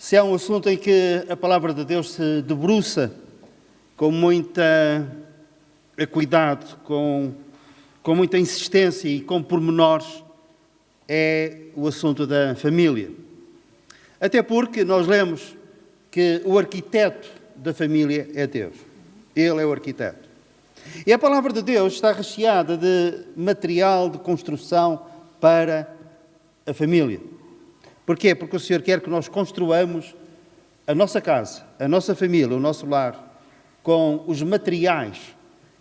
Se há um assunto em que a palavra de Deus se debruça com muita cuidado, com muita insistência e com pormenores, é o assunto da família. Até porque nós lemos que o arquiteto da família é Deus. Ele é o arquiteto. E a palavra de Deus está recheada de material de construção para a família. Porquê? Porque o Senhor quer que nós construamos a nossa casa, a nossa família, o nosso lar, com os materiais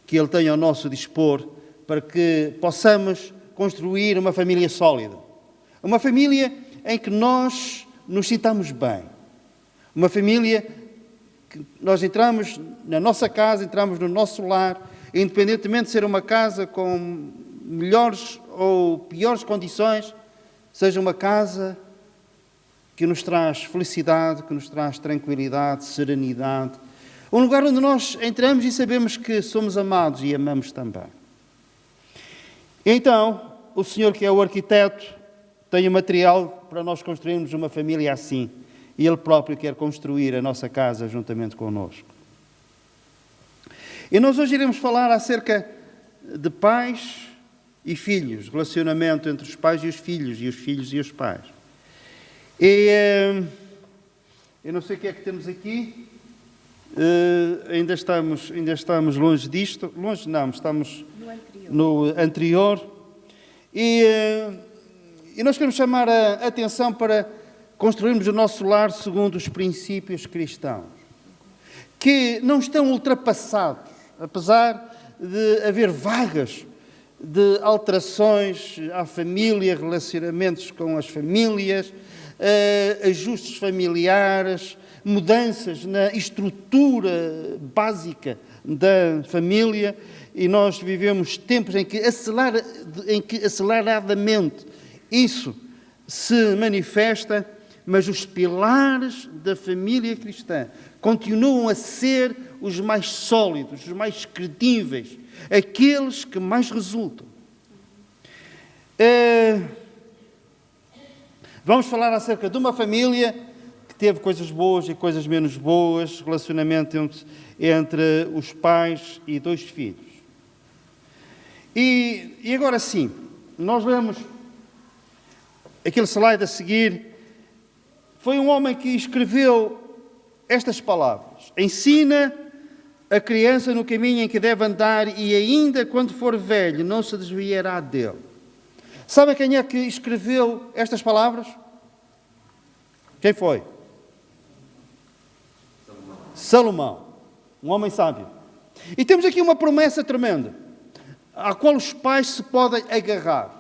que Ele tem ao nosso dispor, para que possamos construir uma família sólida. Uma família em que nós nos sintamos bem. Uma família que nós entramos na nossa casa, entramos no nosso lar, independentemente de ser uma casa com melhores ou piores condições, seja uma casa que nos traz felicidade, que nos traz tranquilidade, serenidade. Um lugar onde nós entramos e sabemos que somos amados e amamos também. Então, o Senhor, que é o arquiteto, tem o material para nós construirmos uma família assim. E Ele próprio quer construir a nossa casa juntamente connosco. E nós hoje iremos falar acerca de pais e filhos, relacionamento entre os pais e os filhos e os pais. E eu não sei o que é que temos aqui. Ainda estamos longe disto. Longe não, estamos no anterior. E nós queremos chamar a atenção para construirmos o nosso lar segundo os princípios cristãos, que não estão ultrapassados, apesar de haver vagas de alterações à família, relacionamentos com as famílias, ajustes familiares, mudanças na estrutura básica da família, e nós vivemos tempos em que aceleradamente isso se manifesta, mas os pilares da família cristã continuam a ser os mais sólidos, os mais credíveis, aqueles que mais resultam. Vamos falar acerca de uma família que teve coisas boas e coisas menos boas, relacionamento entre os pais e dois filhos. E agora sim, nós vemos aquele slide a seguir. Foi um homem que escreveu estas palavras: ensina a criança no caminho em que deve andar, e ainda quando for velho não se desviará dele. Sabe quem é que escreveu estas palavras? Quem foi? Salomão, um homem sábio. E temos aqui uma promessa tremenda, à qual os pais se podem agarrar.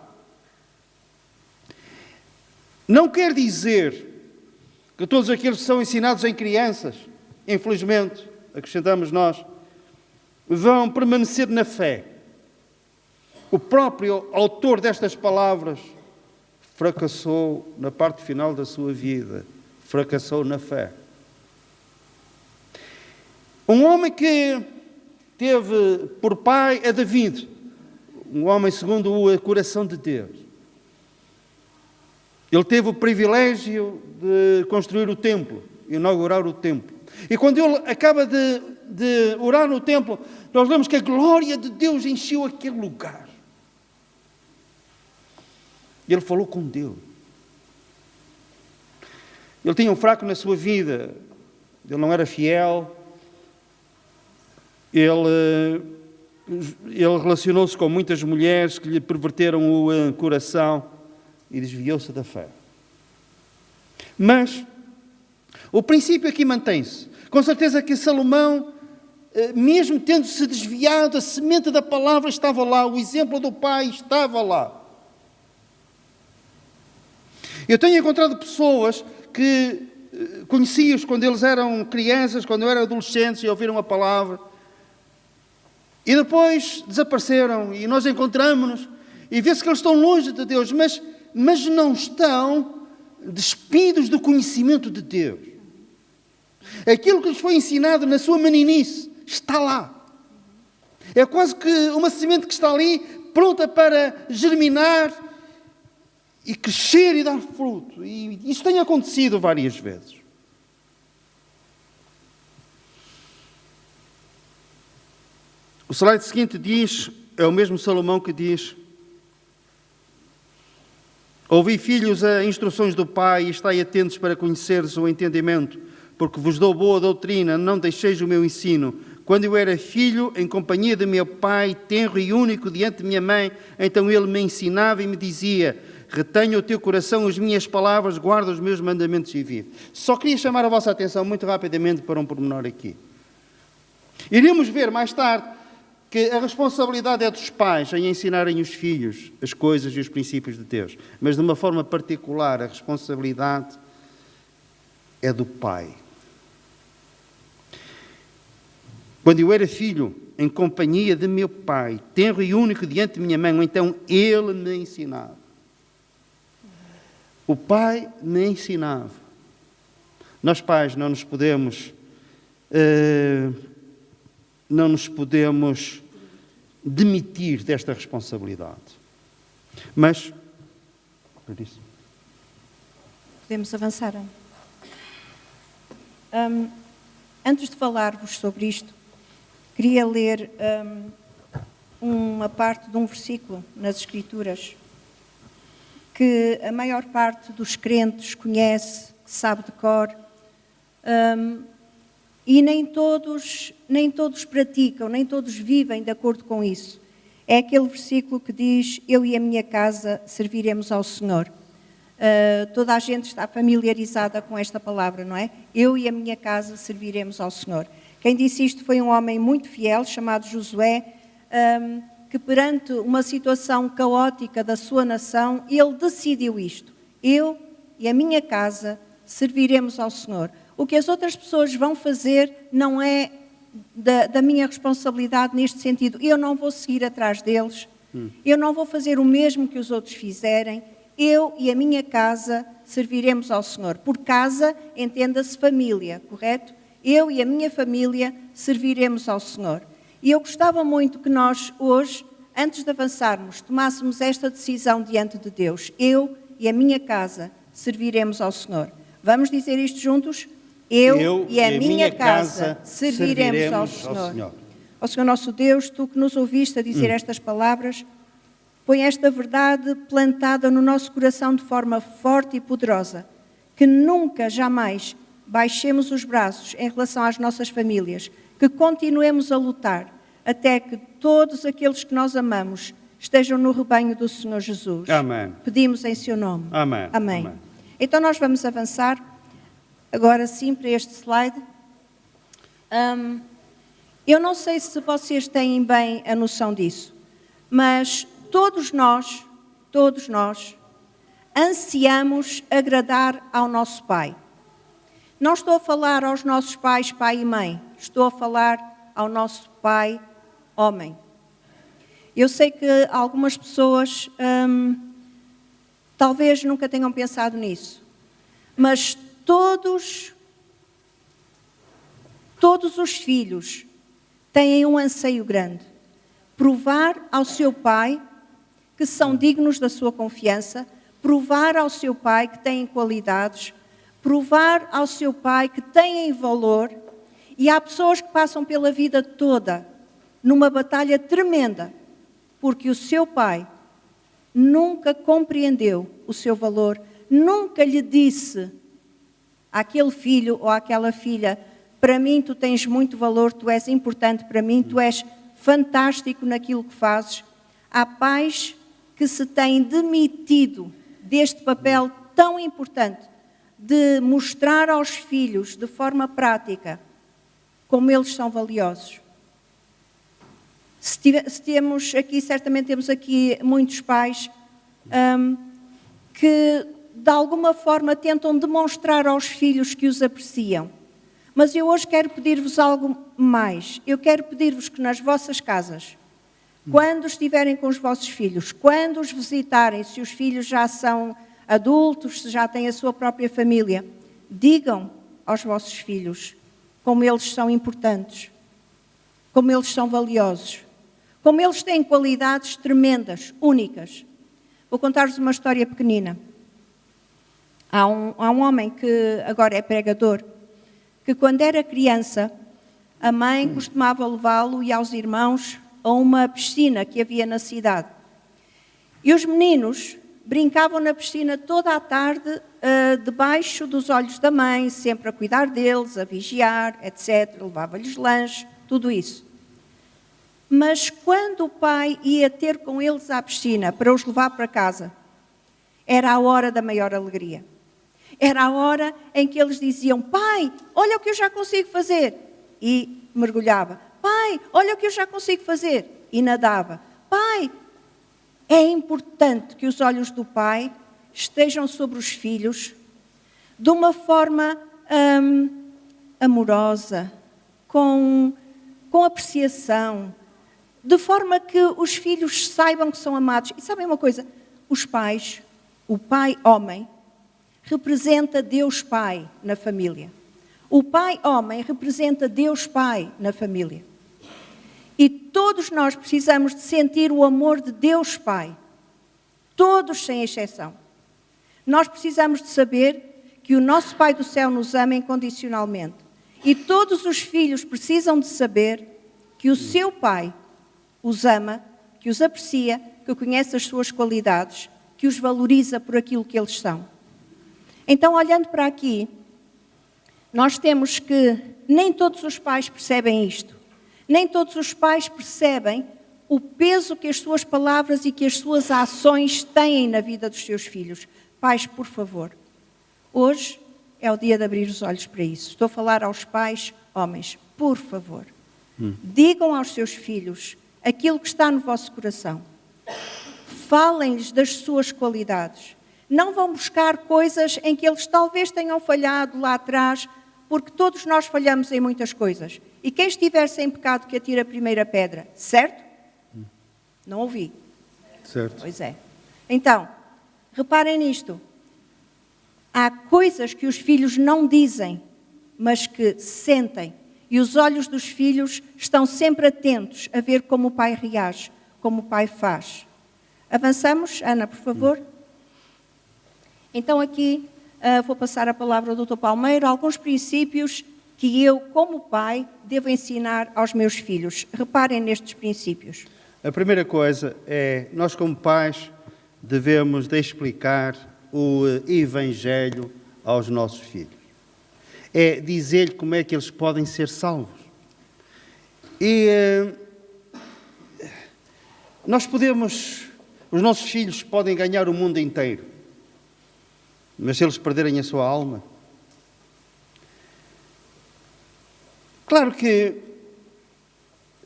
Não quer dizer que todos aqueles que são ensinados em crianças, infelizmente, acrescentamos nós, vão permanecer na fé. O próprio autor destas palavras fracassou na parte final da sua vida, fracassou na fé. Um homem que teve por pai a David, um homem segundo o coração de Deus. Ele teve o privilégio de construir o templo, inaugurar o templo. E quando ele acaba de orar no templo, nós vemos que a glória de Deus encheu aquele lugar. Ele falou com Deus. Ele tinha um fraco na sua vida. Ele não era fiel. Ele relacionou-se com muitas mulheres que lhe perverteram o coração e desviou-se da fé. Mas o princípio aqui mantém-se. Com certeza que Salomão, mesmo tendo-se desviado, a semente da palavra estava lá, o exemplo do pai estava lá. Eu tenho encontrado pessoas que conheci-os quando eles eram crianças, quando eram adolescentes e ouviram a palavra, e depois desapareceram, e nós encontramos-nos e vê-se que eles estão longe de Deus, mas não estão despidos do conhecimento de Deus. Aquilo que lhes foi ensinado na sua meninice está lá. É quase que uma semente que está ali, pronta para germinar e crescer e dar fruto. E isso tem acontecido várias vezes. O slide seguinte diz, é o mesmo Salomão que diz: ouvi, filhos, as instruções do Pai, e estai atentos para conheceres o entendimento, porque vos dou boa doutrina, não deixeis o meu ensino. Quando eu era filho, em companhia de meu pai, tenro e único diante de minha mãe, então ele me ensinava e me dizia: retenha o teu coração as minhas palavras, guarda os meus mandamentos e vive. Só queria chamar a vossa atenção muito rapidamente para um pormenor aqui. Iremos ver mais tarde que a responsabilidade é dos pais em ensinarem os filhos as coisas e os princípios de Deus. Mas de uma forma particular, a responsabilidade é do pai. Quando eu era filho, em companhia de meu pai, tenro e único diante de minha mãe, então ele me ensinava. O pai me ensinava. Nós pais não nos podemos demitir desta responsabilidade. Mas, por isso, podemos avançar. Antes de falar-vos sobre isto, queria ler uma parte de um versículo nas Escrituras que a maior parte dos crentes conhece, que sabe de cor, e nem todos praticam, nem todos vivem de acordo com isso. É aquele versículo que diz: eu e a minha casa serviremos ao Senhor. Toda a gente está familiarizada com esta palavra, não é? Eu e a minha casa serviremos ao Senhor. Quem disse isto foi um homem muito fiel, chamado Josué, que perante uma situação caótica da sua nação, ele decidiu isto: eu e a minha casa serviremos ao Senhor. O que as outras pessoas vão fazer não é da minha responsabilidade neste sentido. Eu não vou seguir atrás deles, eu não vou fazer o mesmo que os outros fizerem. Eu e a minha casa serviremos ao Senhor. Por casa, entenda-se família, correto? Eu e a minha família serviremos ao Senhor. E eu gostava muito que nós hoje, antes de avançarmos, tomássemos esta decisão diante de Deus. Eu e a minha casa serviremos ao Senhor. Vamos dizer isto juntos? Eu e a minha casa serviremos ao Senhor. Ó Senhor nosso Deus, Tu que nos ouviste a dizer estas palavras, põe esta verdade plantada no nosso coração de forma forte e poderosa, que nunca, jamais baixemos os braços em relação às nossas famílias, que continuemos a lutar até que todos aqueles que nós amamos estejam no rebanho do Senhor Jesus. Amém. Pedimos em seu nome. Amém. Amém. Amém. Então nós vamos avançar agora sim para este slide. Eu não sei se vocês têm bem a noção disso, mas todos nós ansiamos agradar ao nosso Pai. Não estou a falar aos nossos pais, pai e mãe. Estou a falar ao nosso Pai, homem. Eu sei que algumas pessoas talvez nunca tenham pensado nisso, mas todos os filhos têm um anseio grande: provar ao seu pai que são dignos da sua confiança, provar ao seu pai que têm qualidades, provar ao seu pai que têm valor. E há pessoas que passam pela vida toda numa batalha tremenda, porque o seu pai nunca compreendeu o seu valor, nunca lhe disse àquele filho ou àquela filha: para mim tu tens muito valor, tu és importante para mim, tu és fantástico naquilo que fazes. Há pais que se têm demitido deste papel tão importante de mostrar aos filhos de forma prática como eles são valiosos. Certamente temos aqui muitos pais que de alguma forma tentam demonstrar aos filhos que os apreciam. Mas eu hoje quero pedir-vos algo mais. Eu quero pedir-vos que nas vossas casas, quando estiverem com os vossos filhos, quando os visitarem, se os filhos já são adultos, se já têm a sua própria família, digam aos vossos filhos como eles são importantes, como eles são valiosos, como eles têm qualidades tremendas, únicas. Vou contar-vos uma história pequenina. Há um homem que agora é pregador, que quando era criança, a mãe costumava levá-lo e aos irmãos a uma piscina que havia na cidade. E os meninos brincavam na piscina toda a tarde, debaixo dos olhos da mãe, sempre a cuidar deles, a vigiar, etc. Levava-lhes lanche, tudo isso. Mas quando o pai ia ter com eles à piscina para os levar para casa, era a hora da maior alegria. Era a hora em que eles diziam: pai, olha o que eu já consigo fazer. E mergulhava. Pai, olha o que eu já consigo fazer. E nadava. Pai, é importante que os olhos do pai estejam sobre os filhos de uma forma amorosa, com apreciação, de forma que os filhos saibam que são amados. E sabem uma coisa? Os pais, o pai homem, representa Deus Pai na família. O pai homem representa Deus Pai na família. E todos nós precisamos de sentir o amor de Deus Pai. Todos, sem exceção. Nós precisamos de saber que o nosso Pai do céu nos ama incondicionalmente. E todos os filhos precisam de saber que o seu Pai os ama, que os aprecia, que conhece as suas qualidades, que os valoriza por aquilo que eles são. Então, olhando para aqui, nós temos que nem todos os pais percebem isto. Nem todos os pais percebem o peso que as suas palavras e que as suas ações têm na vida dos seus filhos. Pais, por favor, hoje é o dia de abrir os olhos para isso. Estou a falar aos pais homens. Por favor, digam aos seus filhos aquilo que está no vosso coração. Falem-lhes das suas qualidades. Não vão buscar coisas em que eles talvez tenham falhado lá atrás, porque todos nós falhamos em muitas coisas. E quem estiver sem pecado que atire a primeira pedra, certo? Não ouvi. Certo. Pois é. Então, reparem nisto. Há coisas que os filhos não dizem, mas que sentem. E os olhos dos filhos estão sempre atentos a ver como o pai reage, como o pai faz. Avançamos? Ana, por favor. Então aqui vou passar a palavra ao Dr. Palmeiro, alguns princípios que eu, como pai, devo ensinar aos meus filhos. Reparem nestes princípios. A primeira coisa é, nós como pais devemos de explicar o Evangelho aos nossos filhos. É dizer-lhe como é que eles podem ser salvos. E os nossos filhos podem ganhar o mundo inteiro, mas se eles perderem a sua alma, claro que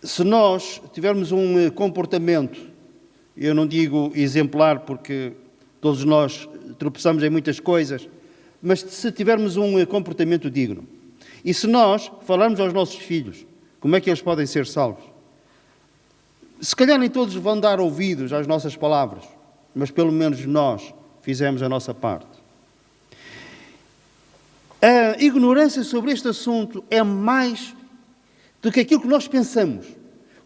se nós tivermos um comportamento, eu não digo exemplar porque todos nós tropeçamos em muitas coisas, mas se tivermos um comportamento digno, e se nós falarmos aos nossos filhos como é que eles podem ser salvos, se calhar nem todos vão dar ouvidos às nossas palavras, mas pelo menos nós fizemos a nossa parte. A ignorância sobre este assunto é mais do que aquilo que nós pensamos.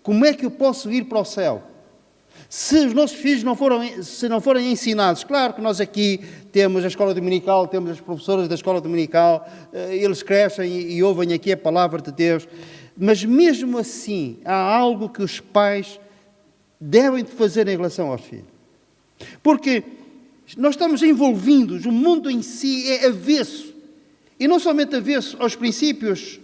Como é que eu posso ir para o céu? Se os nossos filhos não forem ensinados, claro que nós aqui temos a escola dominical, temos as professoras da escola dominical, eles crescem e ouvem aqui a palavra de Deus, mas mesmo assim há algo que os pais devem de fazer em relação aos filhos. Porque nós estamos envolvidos, o mundo em si é avesso, e não somente avesso aos princípios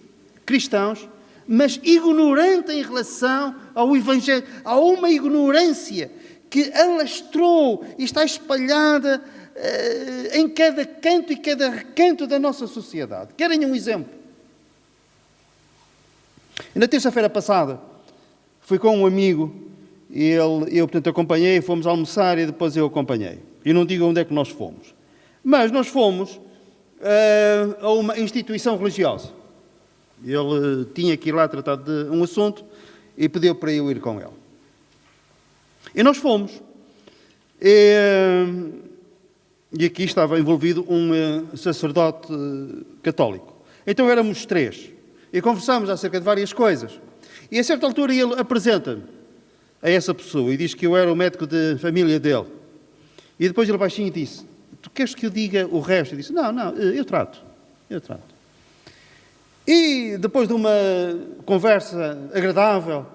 cristãos, mas ignorante em relação ao Evangelho. Há uma ignorância que alastrou e está espalhada em cada canto e cada recanto da nossa sociedade. Querem um exemplo? E na terça-feira passada, fui com um amigo, e eu portanto acompanhei, fomos almoçar e depois eu acompanhei. E não digo onde é que nós fomos. Mas nós fomos a uma instituição religiosa. Ele tinha que ir lá tratar de um assunto e pediu para eu ir com ele. E nós fomos. E aqui estava envolvido um sacerdote católico. Então éramos 3. E conversámos acerca de várias coisas. E a certa altura ele apresenta-me a essa pessoa e diz que eu era o médico de família dele. E depois ele baixinho disse: tu queres que eu diga o resto? Eu disse: não, eu trato. E depois de uma conversa agradável,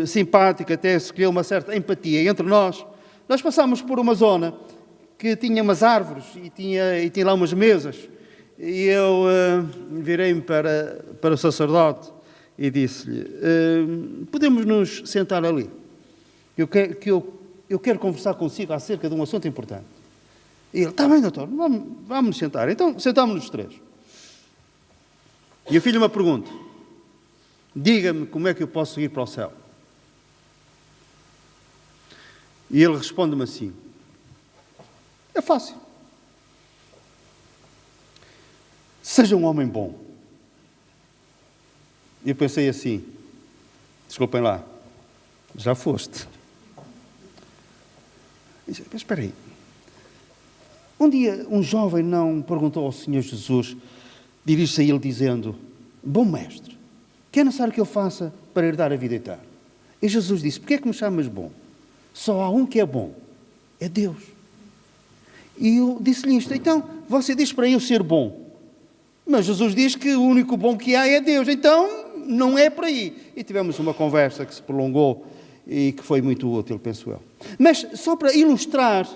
simpática, até se criou uma certa empatia entre nós, nós passámos por uma zona que tinha umas árvores e tinha lá umas mesas. E eu virei-me para o sacerdote e disse-lhe, podemos nos sentar ali? Eu quero conversar consigo acerca de um assunto importante. E ele, está bem, doutor, vamos nos sentar. Então, sentámos-nos os três. E o filho me pergunta, diga-me como é que eu posso ir para o céu? E ele responde-me assim, é fácil. Seja um homem bom. E eu pensei assim, desculpem lá, já foste. Mas espera aí. Um dia, um jovem não perguntou ao Senhor Jesus, dirige-se a ele dizendo, bom mestre, o que é necessário que eu faça para herdar a vida eterna? E Jesus disse, porquê é que me chamas bom? Só há um que é bom, é Deus. E eu disse-lhe isto, então você diz para eu ser bom, mas Jesus diz que o único bom que há é Deus, então não é por aí. E tivemos uma conversa que se prolongou e que foi muito útil, penso eu. Mas só para ilustrar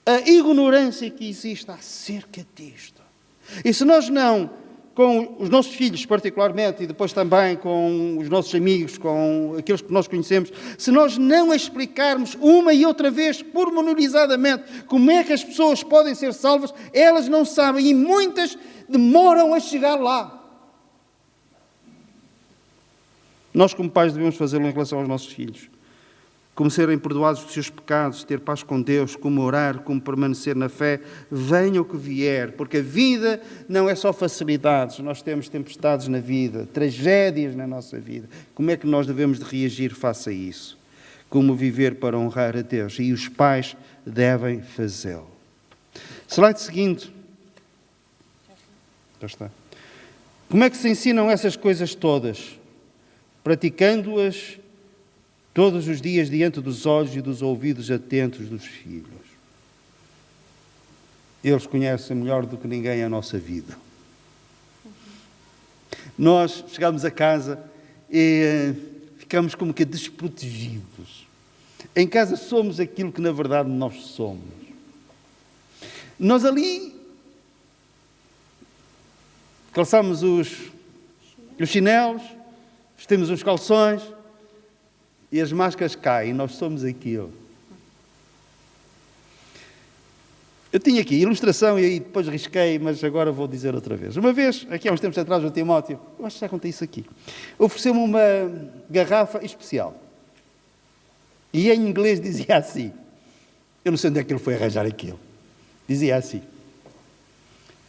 a ignorância que existe acerca disto. E se nós não, com os nossos filhos particularmente, e depois também com os nossos amigos, com aqueles que nós conhecemos, se nós não explicarmos uma e outra vez, pormenorizadamente, como é que as pessoas podem ser salvas, elas não sabem e muitas demoram a chegar lá. Nós, como pais, devemos fazê-lo em relação aos nossos filhos. Como serem perdoados dos seus pecados, ter paz com Deus, como orar, como permanecer na fé, venha o que vier, porque a vida não é só facilidades, nós temos tempestades na vida, tragédias na nossa vida. Como é que nós devemos de reagir face a isso? Como viver para honrar a Deus? E os pais devem fazê-lo. Slide seguinte. Já está. Como é que se ensinam essas coisas todas? Praticando-as todos os dias diante dos olhos e dos ouvidos atentos dos filhos. Eles conhecem melhor do que ninguém a nossa vida. Nós chegamos a casa e ficamos como que desprotegidos. Em casa somos aquilo que na verdade nós somos. Nós ali calçamos os chinelos, vestimos os calções, e as máscaras caem, nós somos aquilo. Eu tinha aqui ilustração e aí depois risquei, mas agora vou dizer outra vez. Uma vez, aqui há uns tempos atrás, o Timóteo, eu acho que já contei isso aqui, ofereceu-me uma garrafa especial. E em inglês dizia assim, eu não sei onde é que ele foi arranjar aquilo, dizia assim,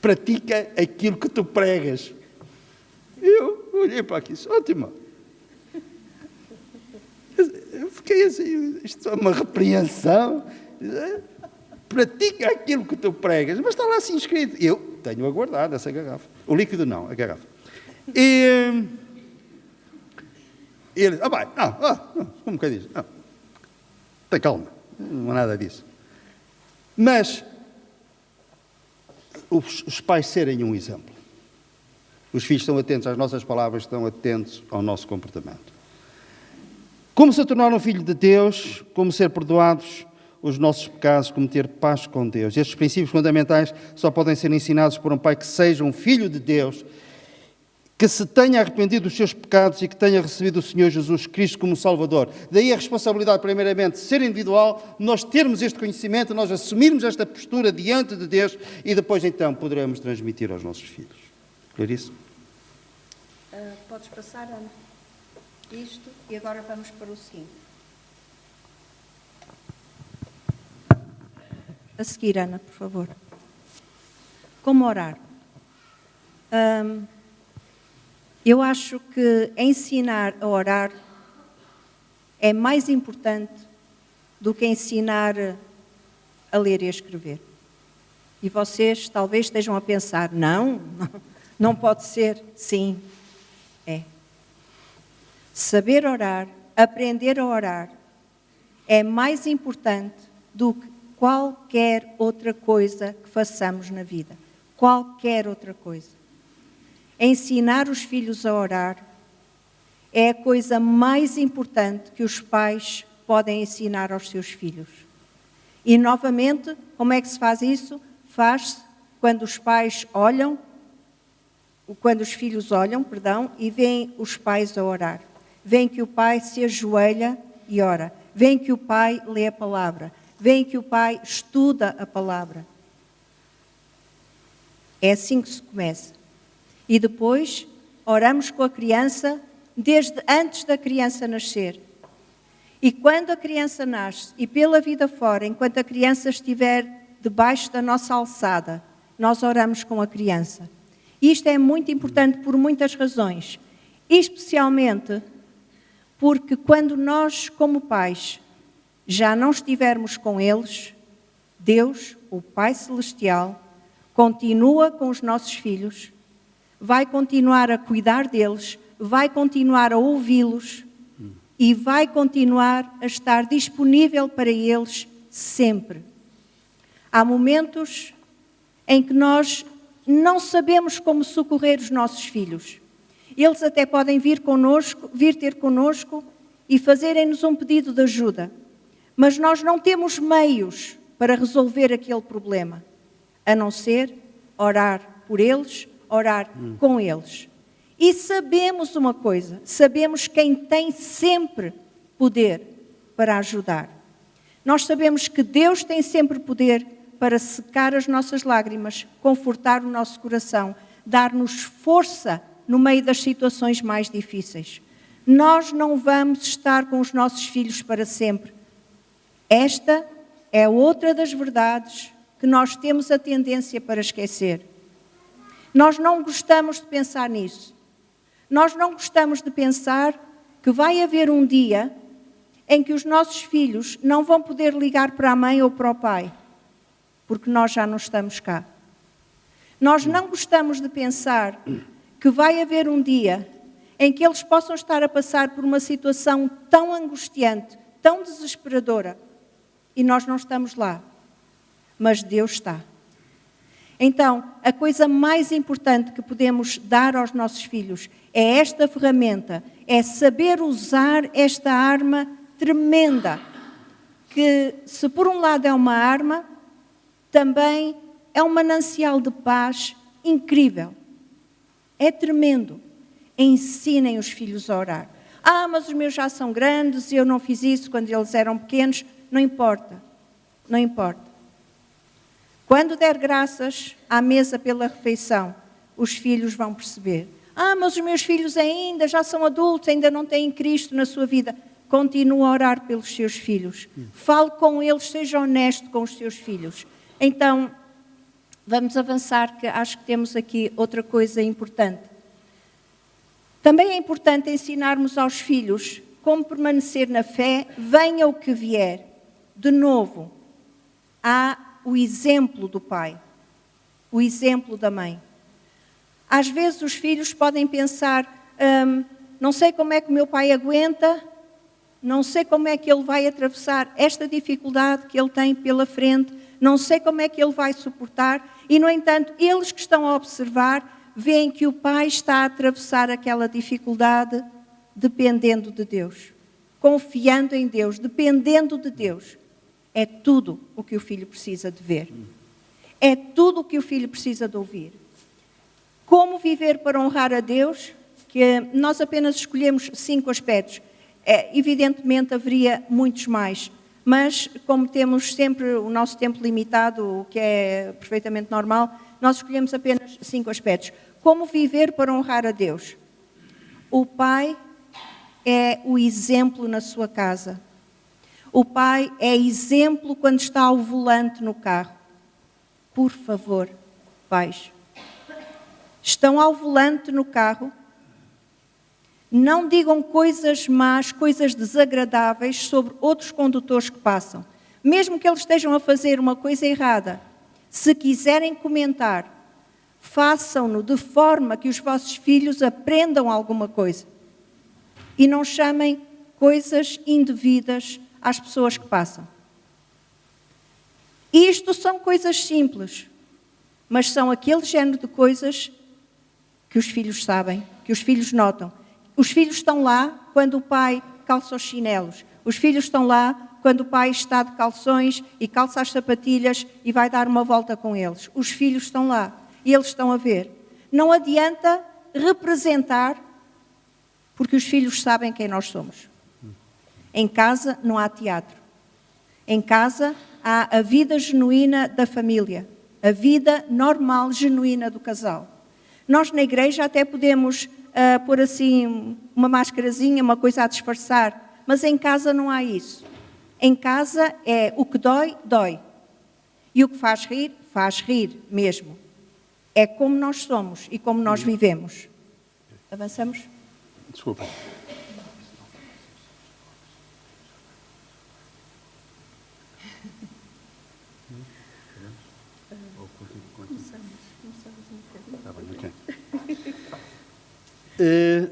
pratica aquilo que tu pregas. Eu olhei para aqui e disse, ótimo. Eu fiquei assim, isto é uma repreensão. Pratica aquilo que tu pregas. Mas está lá assim escrito. Eu tenho aguardado essa garrafa. O líquido não, a garrafa. E ele disse, vai, um bocadinho. Tem calma, não há nada disso. Mas os pais serem um exemplo. Os filhos estão atentos às nossas palavras, estão atentos ao nosso comportamento. Como se tornar um filho de Deus, como ser perdoados os nossos pecados, como ter paz com Deus. Estes princípios fundamentais só podem ser ensinados por um pai que seja um filho de Deus, que se tenha arrependido dos seus pecados e que tenha recebido o Senhor Jesus Cristo como Salvador. Daí a responsabilidade, primeiramente, de ser individual, nós termos este conhecimento, nós assumirmos esta postura diante de Deus e depois, então, poderemos transmitir aos nossos filhos. Clarice? Podes passar, Ana? Isto, e agora vamos para o seguinte. A seguir, Ana, por favor. Como orar? Eu acho que ensinar a orar é mais importante do que ensinar a ler e a escrever. E vocês talvez estejam a pensar, não pode ser. Sim, é. Saber orar, aprender a orar, é mais importante do que qualquer outra coisa que façamos na vida. Qualquer outra coisa. ensinar os filhos a orar, é a coisa mais importante que os pais podem ensinar aos seus filhos. E, novamente, como é que se faz isso? Faz-se quando os pais olham, quando os filhos olham, e veem os pais a orar. Veem que o pai se ajoelha e ora. Veem que o pai lê a palavra. Veem que o pai estuda a palavra. É assim que se começa. E depois, oramos com a criança desde antes da criança nascer. E quando a criança nasce, e pela vida fora, enquanto a criança estiver debaixo da nossa alçada, nós oramos com a criança. Isto é muito importante por muitas razões, especialmente porque quando nós, como pais, já não estivermos com eles, Deus, o Pai Celestial, continua com os nossos filhos, vai continuar a cuidar deles, vai continuar a ouvi-los e vai continuar a estar disponível para eles sempre. Há momentos em que nós não sabemos como socorrer os nossos filhos. Eles até podem vir ter connosco e fazerem-nos um pedido de ajuda. Mas nós não temos meios para resolver aquele problema, a não ser orar por eles, orar com eles. E sabemos uma coisa, sabemos quem tem sempre poder para ajudar. Nós sabemos que Deus tem sempre poder para secar as nossas lágrimas, confortar o nosso coração, dar-nos força no meio das situações mais difíceis. Nós não vamos estar com os nossos filhos para sempre. Esta é outra das verdades que nós temos a tendência para esquecer. Nós não gostamos de pensar nisso. Nós não gostamos de pensar que vai haver um dia em que os nossos filhos não vão poder ligar para a mãe ou para o pai, porque nós já não estamos cá. Nós não gostamos de pensar que vai haver um dia em que eles possam estar a passar por uma situação tão angustiante, tão desesperadora, e nós não estamos lá. Mas Deus está. Então, a coisa mais importante que podemos dar aos nossos filhos é esta ferramenta, é saber usar esta arma tremenda, que se por um lado é uma arma, também é um manancial de paz incrível. É tremendo. Ensinem os filhos a orar. Mas os meus já são grandes e eu não fiz isso quando eles eram pequenos. Não importa. Não importa. Quando der graças à mesa pela refeição, os filhos vão perceber. Mas os meus filhos ainda já são adultos, ainda não têm Cristo na sua vida. Continue a orar pelos seus filhos. Fale com eles, seja honesto com os seus filhos. Então, vamos avançar, que acho que temos aqui outra coisa importante. Também é importante ensinarmos aos filhos como permanecer na fé, venha o que vier. De novo, há o exemplo do pai, o exemplo da mãe. Às vezes os filhos podem pensar, não sei como é que o meu pai aguenta, não sei como é que ele vai atravessar esta dificuldade que ele tem pela frente, não sei como é que ele vai suportar, e no entanto, eles que estão a observar, veem que o pai está a atravessar aquela dificuldade dependendo de Deus, confiando em Deus, dependendo de Deus. É tudo o que o filho precisa de ver. É tudo o que o filho precisa de ouvir. Como viver para honrar a Deus? Que nós apenas escolhemos 5 aspectos. Evidentemente haveria muitos mais, mas como temos sempre o nosso tempo limitado, o que é perfeitamente normal, nós escolhemos apenas 5 aspectos. Como viver para honrar a Deus? O pai é o exemplo na sua casa. O pai é exemplo quando está ao volante no carro. Por favor, pais, estão ao volante no carro, não digam coisas más, coisas desagradáveis sobre outros condutores que passam. Mesmo que eles estejam a fazer uma coisa errada, se quiserem comentar, façam-no de forma que os vossos filhos aprendam alguma coisa. E não chamem coisas indevidas às pessoas que passam. Isto são coisas simples, mas são aquele género de coisas que os filhos sabem, que os filhos notam. Os filhos estão lá quando o pai calça os chinelos. Os filhos estão lá quando o pai está de calções e calça as sapatilhas e vai dar uma volta com eles. Os filhos estão lá e eles estão a ver. Não adianta representar, porque os filhos sabem quem nós somos. Em casa não há teatro. Em casa há a vida genuína da família, a vida normal, genuína do casal. Nós na igreja até podemos pôr assim uma máscarazinha, uma coisa a disfarçar, mas em casa não há isso. Em casa é o que dói, dói. E o que faz rir mesmo. É como nós somos e como nós vivemos. Avançamos? Desculpa.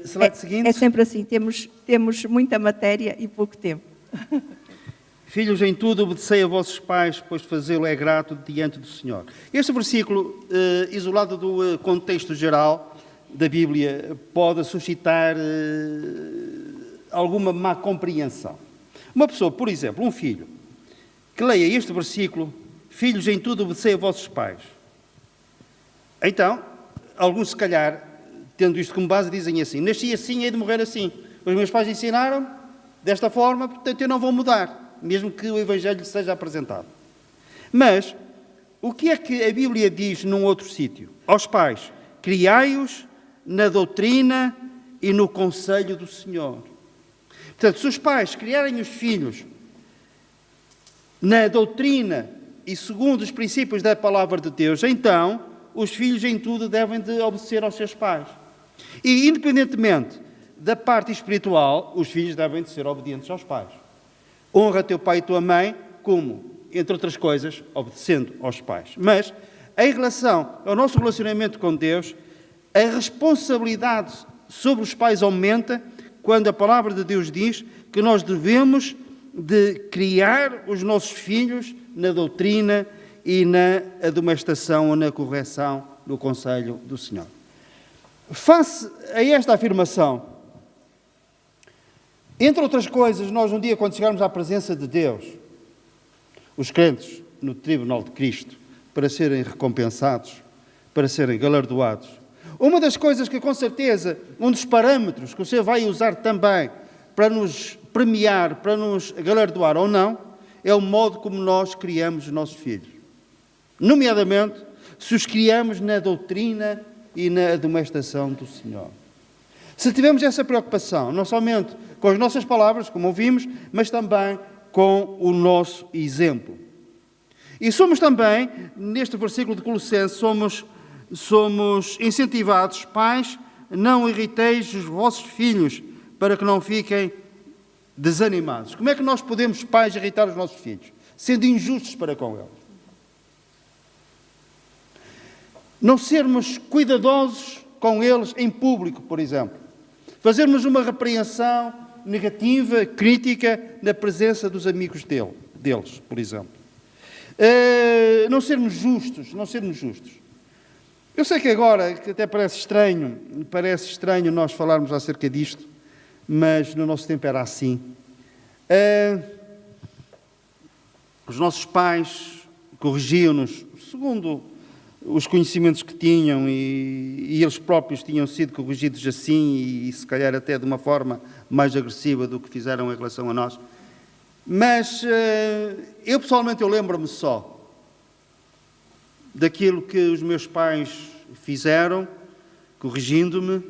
Slide seguinte. É sempre assim, temos muita matéria e pouco tempo. Filhos, em tudo obedecei a vossos pais, pois fazê-lo é grato diante do Senhor. Este versículo, isolado do contexto geral da Bíblia, pode suscitar alguma má compreensão. Uma pessoa, por exemplo, um filho, que leia este versículo, filhos, em tudo obedecei a vossos pais. Então, alguns se calhar, tendo isto como base, dizem assim, nasci assim, hei de morrer assim. Os meus pais ensinaram desta forma, portanto eu não vou mudar, mesmo que o Evangelho seja apresentado. Mas, o que é que a Bíblia diz num outro sítio? Aos pais, criai-os na doutrina e no conselho do Senhor. Portanto, se os pais criarem os filhos na doutrina e segundo os princípios da palavra de Deus, então os filhos em tudo devem de obedecer aos seus pais. E, independentemente da parte espiritual, os filhos devem de ser obedientes aos pais. Honra teu pai e tua mãe, como? Entre outras coisas, obedecendo aos pais. Mas, em relação ao nosso relacionamento com Deus, a responsabilidade sobre os pais aumenta quando a palavra de Deus diz que nós devemos de criar os nossos filhos na doutrina e na admoestação ou na correção do conselho do Senhor. Face a esta afirmação, entre outras coisas, nós um dia, quando chegarmos à presença de Deus, os crentes no tribunal de Cristo, para serem recompensados, para serem galardoados, uma das coisas que, com certeza, um dos parâmetros que o Senhor vai usar também para nos premiar, para nos galardoar ou não, é o modo como nós criamos os nossos filhos. Nomeadamente, se os criamos na doutrina e na admoestação do Senhor. Se tivermos essa preocupação, não somente com as nossas palavras, como ouvimos, mas também com o nosso exemplo. E somos também, neste versículo de Colossenses, somos incentivados, pais, não irriteis os vossos filhos, para que não fiquem desanimados. Como é que nós podemos, pais, irritar os nossos filhos? Sendo injustos para com eles. Não sermos cuidadosos com eles em público, por exemplo. Fazermos uma repreensão negativa, crítica, na presença dos amigos deles, por exemplo. Não sermos justos. Eu sei que agora, que até parece estranho nós falarmos acerca disto, mas no nosso tempo era assim. Os nossos pais corrigiam-nos segundo os conhecimentos que tinham e eles próprios tinham sido corrigidos assim e se calhar até de uma forma mais agressiva do que fizeram em relação a nós. Mas eu pessoalmente lembro-me só daquilo que os meus pais fizeram, corrigindo-me,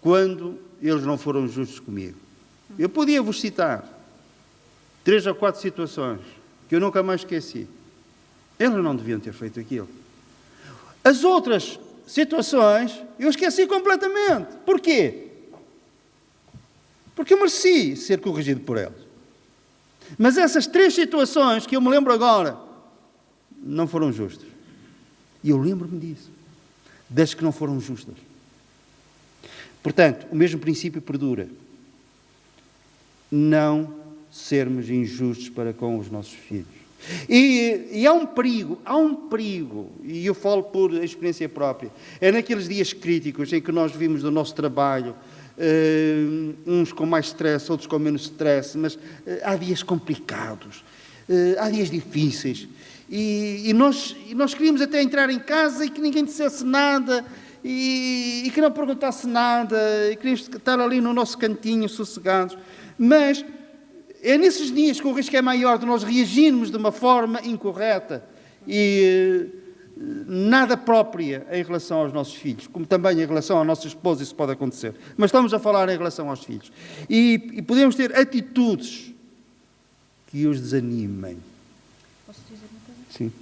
quando eles não foram justos comigo. Eu podia vos citar 3 ou 4 situações que eu nunca mais esqueci. Eles não deviam ter feito aquilo. As outras situações eu esqueci completamente. Porquê? Porque eu mereci ser corrigido por eles. Mas essas 3 situações que eu me lembro agora não foram justas. E eu lembro-me disso. Das que não foram justas. Portanto, o mesmo princípio perdura. Não sermos injustos para com os nossos filhos. E há um perigo, e eu falo por experiência própria, é naqueles dias críticos em que nós vimos do nosso trabalho, uns com mais stress, outros com menos stress, mas há dias complicados, há dias difíceis, e nós queríamos até entrar em casa e que ninguém dissesse nada, e que não perguntasse nada, e queríamos estar ali no nosso cantinho, sossegados, mas é nesses dias que o risco é maior de nós reagirmos de uma forma incorreta e nada própria em relação aos nossos filhos, como também em relação à nossa esposa isso pode acontecer. Mas estamos a falar em relação aos filhos. E podemos ter atitudes que os desanimem. Posso dizer uma coisa? Sim.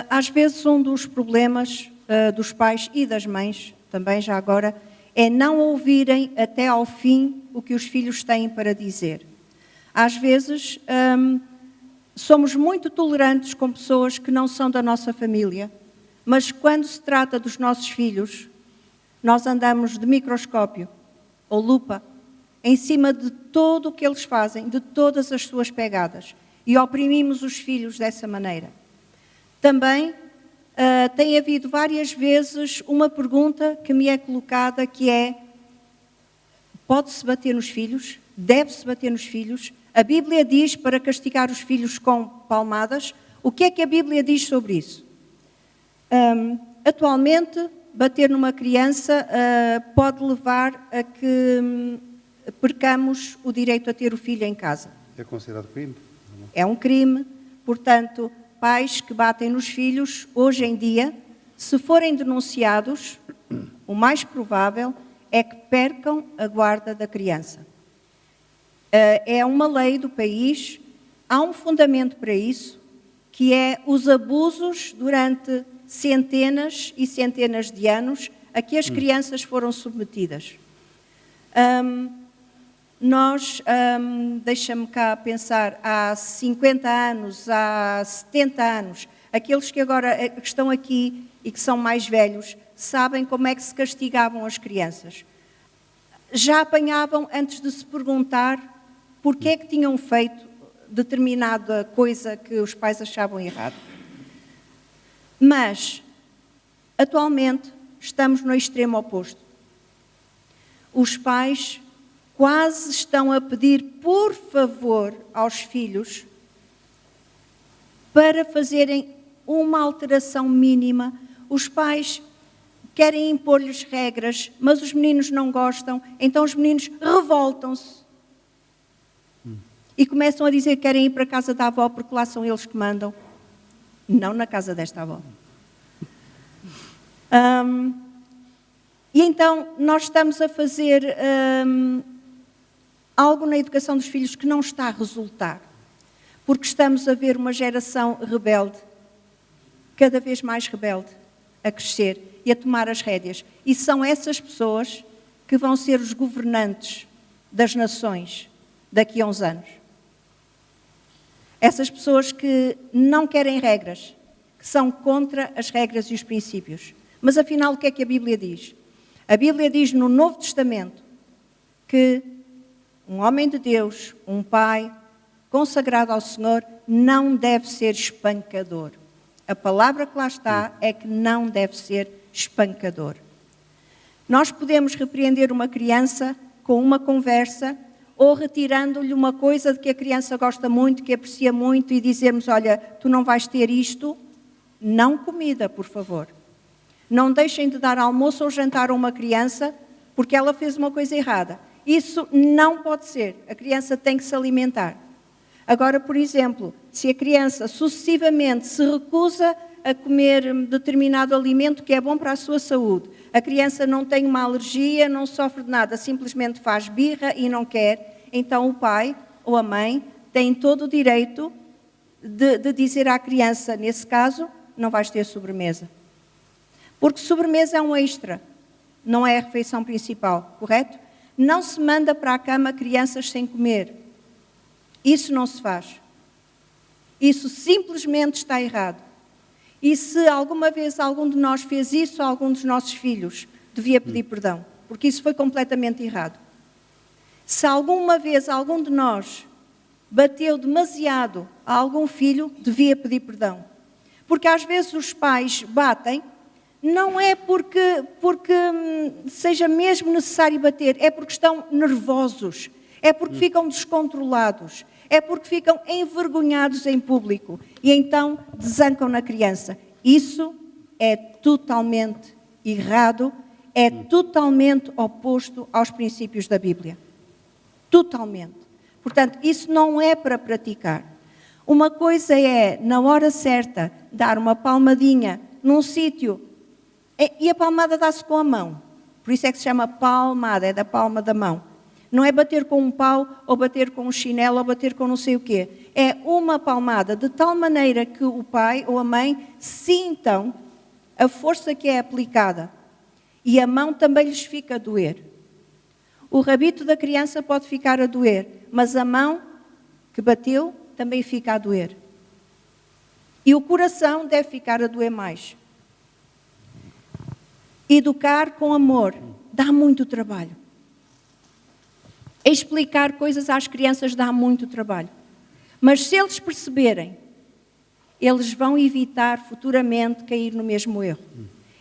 Às vezes um dos problemas dos pais e das mães, também já agora, é não ouvirem até ao fim o que os filhos têm para dizer. Às vezes, somos muito tolerantes com pessoas que não são da nossa família, mas quando se trata dos nossos filhos, nós andamos de microscópio ou lupa em cima de tudo o que eles fazem, de todas as suas pegadas, e oprimimos os filhos dessa maneira. Também tem havido várias vezes uma pergunta que me é colocada que é: pode-se bater nos filhos? Deve-se bater nos filhos? A Bíblia diz para castigar os filhos com palmadas. O que é que a Bíblia diz sobre isso? Atualmente, bater numa criança pode levar a que percamos o direito a ter o filho em casa. É considerado crime? É um crime, portanto, pais que batem nos filhos, hoje em dia, se forem denunciados, o mais provável é que percam a guarda da criança. É uma lei do país, há um fundamento para isso, que é os abusos durante centenas e centenas de anos a que as crianças foram submetidas. Deixa-me cá pensar, há 50 anos, há 70 anos, aqueles que agora estão aqui e que são mais velhos, sabem como é que se castigavam as crianças. Já apanhavam antes de se perguntar porque é que tinham feito determinada coisa que os pais achavam errado. Mas, atualmente, estamos no extremo oposto. Os pais quase estão a pedir, por favor, aos filhos para fazerem uma alteração mínima. Os pais querem impor-lhes regras, mas os meninos não gostam, então os meninos revoltam-se. E começam a dizer que querem ir para a casa da avó porque lá são eles que mandam. Não na casa desta avó. E então nós estamos a fazer algo na educação dos filhos que não está a resultar. Porque estamos a ver uma geração rebelde, cada vez mais rebelde, a crescer e a tomar as rédeas. E são essas pessoas que vão ser os governantes das nações daqui a uns anos. Essas pessoas que não querem regras, que são contra as regras e os princípios. Mas afinal, o que é que a Bíblia diz? A Bíblia diz no Novo Testamento que um homem de Deus, um pai consagrado ao Senhor, não deve ser espancador. A palavra que lá está é que não deve ser espancador. Nós podemos repreender uma criança com uma conversa ou retirando-lhe uma coisa de que a criança gosta muito, que aprecia muito, e dizermos: olha, tu não vais ter isto, não comida, por favor. Não deixem de dar almoço ou jantar a uma criança porque ela fez uma coisa errada. Isso não pode ser. A criança tem que se alimentar. Agora, por exemplo, se a criança sucessivamente se recusa a comer determinado alimento que é bom para a sua saúde, a criança não tem uma alergia, não sofre de nada, simplesmente faz birra e não quer, então o pai ou a mãe têm todo o direito de dizer à criança, nesse caso, não vais ter sobremesa. Porque sobremesa é um extra, não é a refeição principal, correto? Não se manda para a cama crianças sem comer. Isso não se faz. Isso simplesmente está errado. E se alguma vez algum de nós fez isso a algum dos nossos filhos, devia pedir perdão, porque isso foi completamente errado. Se alguma vez algum de nós bateu demasiado a algum filho, devia pedir perdão. Porque às vezes os pais batem, não é porque seja mesmo necessário bater, é porque estão nervosos, é porque ficam descontrolados, é porque ficam envergonhados em público e então desancam na criança. Isso é totalmente errado, é totalmente oposto aos princípios da Bíblia. Totalmente. Portanto, isso não é para praticar. Uma coisa é, na hora certa, dar uma palmadinha num sítio, e a palmada dá-se com a mão. Por isso é que se chama palmada, é da palma da mão. Não é bater com um pau, ou bater com um chinelo, ou bater com não sei o quê. É uma palmada, de tal maneira que o pai ou a mãe sintam a força que é aplicada. E a mão também lhes fica a doer. O rabito da criança pode ficar a doer, mas a mão que bateu também fica a doer. E o coração deve ficar a doer mais. Educar com amor dá muito trabalho. Explicar coisas às crianças dá muito trabalho. Mas se eles perceberem, eles vão evitar futuramente cair no mesmo erro.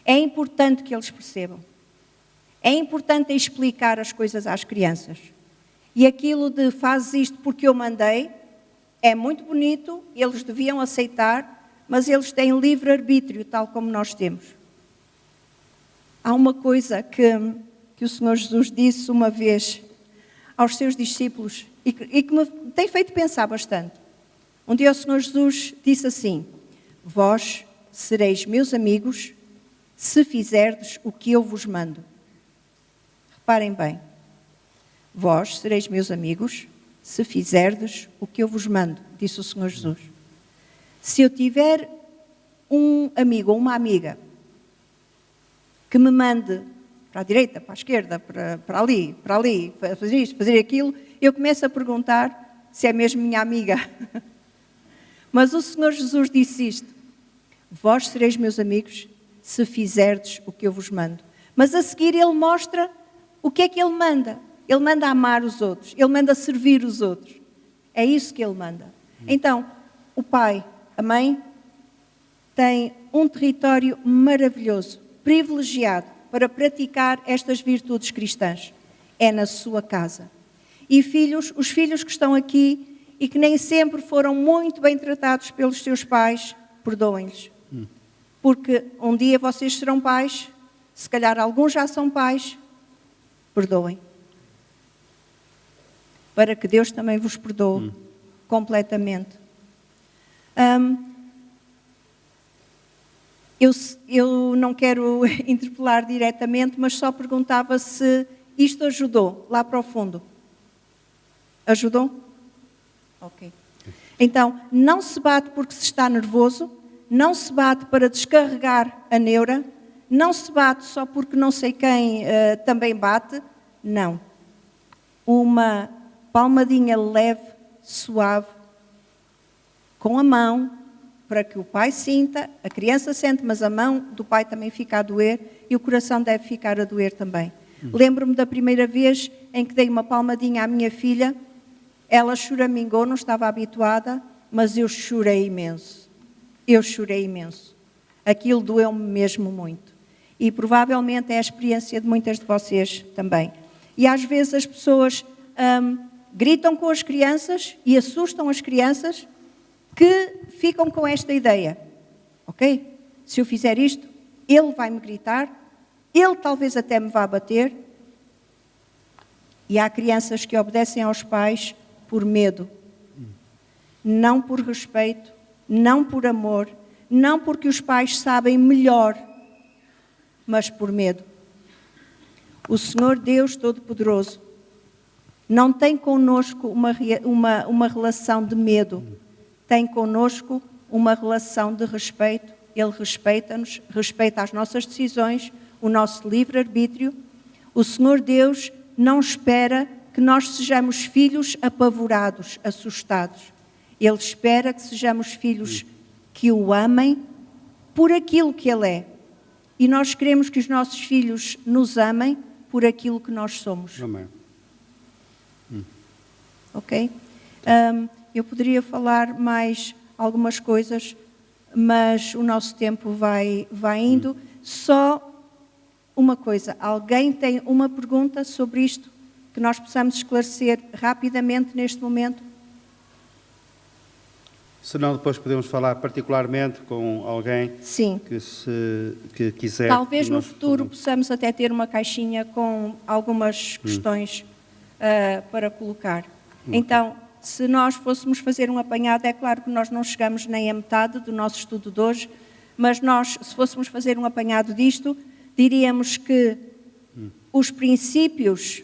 É importante que eles percebam. É importante explicar as coisas às crianças. E aquilo de fazes isto porque eu mandei, é muito bonito, eles deviam aceitar, mas eles têm livre-arbítrio, tal como nós temos. Há uma coisa que o Senhor Jesus disse uma vez aos seus discípulos e que me tem feito pensar bastante. Um dia o Senhor Jesus disse assim: vós sereis meus amigos se fizerdes o que eu vos mando. Reparem bem. Vós sereis meus amigos se fizerdes o que eu vos mando, disse o Senhor Jesus. Se eu tiver um amigo ou uma amiga que me mande para a direita, para a esquerda, para ali, fazer isto, fazer aquilo, eu começo a perguntar se é mesmo minha amiga. Mas o Senhor Jesus disse isto: vós sereis meus amigos se fizerdes o que eu vos mando. Mas a seguir ele mostra o que é que ele manda. Ele manda amar os outros, ele manda servir os outros. É isso que ele manda. Então, o pai, a mãe, têm um território maravilhoso, privilegiado, para praticar estas virtudes cristãs. É na sua casa. E filhos, os filhos que estão aqui e que nem sempre foram muito bem tratados pelos seus pais, perdoem-lhes. Porque um dia vocês serão pais, se calhar alguns já são pais, perdoem. Para que Deus também vos perdoe completamente. Eu não quero interpelar diretamente, mas só perguntava se isto ajudou lá para o fundo. Ajudou? Ok. Então, não se bate porque se está nervoso, não se bate para descarregar a neura, não se bate só porque não sei quem também bate, não. Uma palmadinha leve, suave, com a mão, para que o pai sinta, a criança sente, mas a mão do pai também fica a doer e o coração deve ficar a doer também. Lembro-me da primeira vez em que dei uma palmadinha à minha filha, ela choramingou, não estava habituada, mas eu chorei imenso. Eu chorei imenso. Aquilo doeu-me mesmo muito. E provavelmente é a experiência de muitas de vocês também. E às vezes as pessoas gritam com as crianças e assustam as crianças que ficam com esta ideia. Ok? Se eu fizer isto, ele vai me gritar, ele talvez até me vá bater. E há crianças que obedecem aos pais por medo. Não por respeito, não por amor, não porque os pais sabem melhor, mas por medo. O Senhor Deus Todo-Poderoso não tem connosco uma relação de medo, tem connosco uma relação de respeito. Ele respeita-nos, respeita as nossas decisões, o nosso livre-arbítrio. O Senhor Deus não espera que nós sejamos filhos apavorados, assustados. Ele espera que sejamos filhos que o amem por aquilo que Ele é. E nós queremos que os nossos filhos nos amem por aquilo que nós somos. Amém. Ok? Eu poderia falar mais algumas coisas, mas o nosso tempo vai indo. Só uma coisa, alguém tem uma pergunta sobre isto que nós possamos esclarecer rapidamente neste momento? Senão depois podemos falar particularmente com alguém Sim. que quiser. Talvez no futuro possamos até ter uma caixinha com algumas questões para colocar. Então, se nós fôssemos fazer um apanhado, é claro que nós não chegamos nem a metade do nosso estudo de hoje, mas nós, se fôssemos fazer um apanhado disto, diríamos que os princípios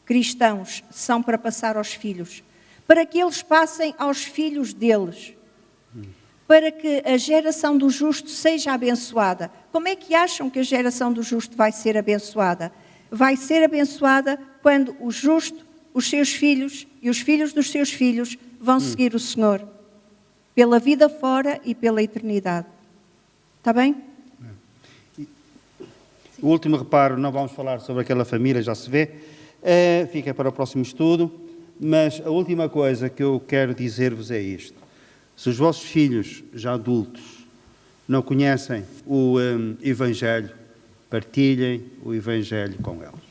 cristãos são para passar aos filhos, para que eles passem aos filhos deles, para que a geração do justo seja abençoada. Como é que acham que a geração do justo vai ser abençoada? Vai ser abençoada quando o justo, os seus filhos e os filhos dos seus filhos vão seguir o Senhor, pela vida fora e pela eternidade. Está bem? O último reparo, não vamos falar sobre aquela família, já se vê, fica para o próximo estudo, mas a última coisa que eu quero dizer-vos é isto. Se os vossos filhos, já adultos, não conhecem o Evangelho, partilhem o Evangelho com eles.